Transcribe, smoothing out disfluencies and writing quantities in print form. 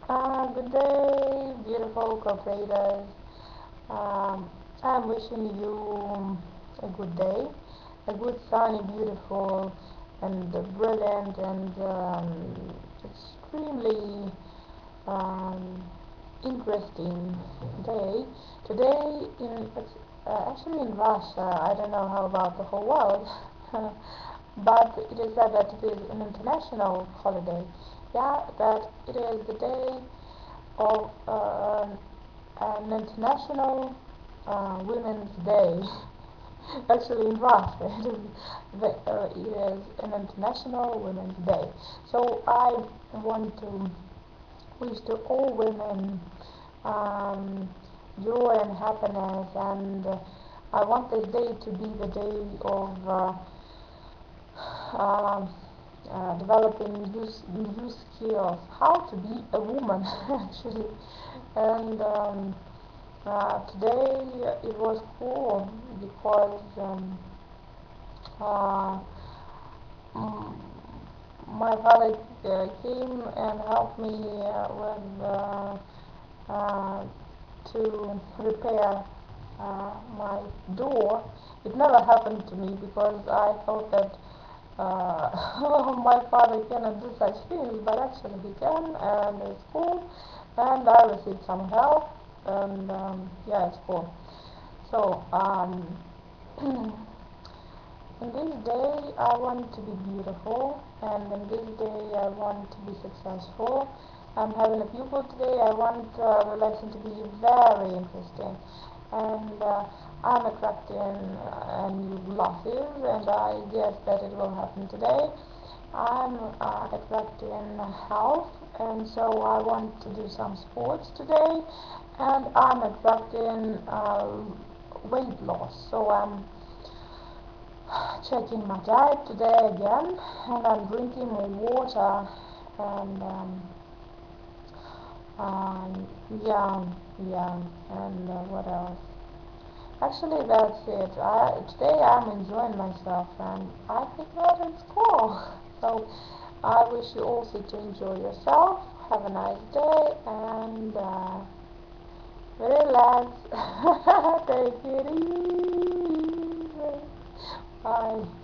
Good day, beautiful co-creators. I'm wishing you a good day, a good, sunny, beautiful, and brilliant, and extremely um, interesting day. Today, actually in Russia, I don't know how about the whole world, but it is said that it is an international holiday. Yeah, that it is the day of an international Women's Day. Actually, in Russia, it is an international Women's Day. So I want to wish to all women um, joy and happiness, and I want this day to be the day of um, developing new skills, how to be a woman actually. And today it was cool because uh, mm, my father came and helped me with to repair my door. It never happened to me because I thought that my father cannot do such things, but actually he can, and it's cool. And I received some help, and yeah, it's cool. So, in this day, I want to be beautiful, and in this day, I want to be successful. I'm having a pupil today. I want the lesson to be very interesting, and I'm attracting new glasses, and I guess that it will happen today. I'm attracting health, and so I want to do some sports today, and I'm attracting weight loss. So I'm checking my diet today again, and I'm drinking more water, and yeah, yeah, and what else? Actually, that's it. Today I'm enjoying myself, and I think that it's cool. So I wish you also to enjoy yourself. Have a nice day, and relax. Take it easy. Bye.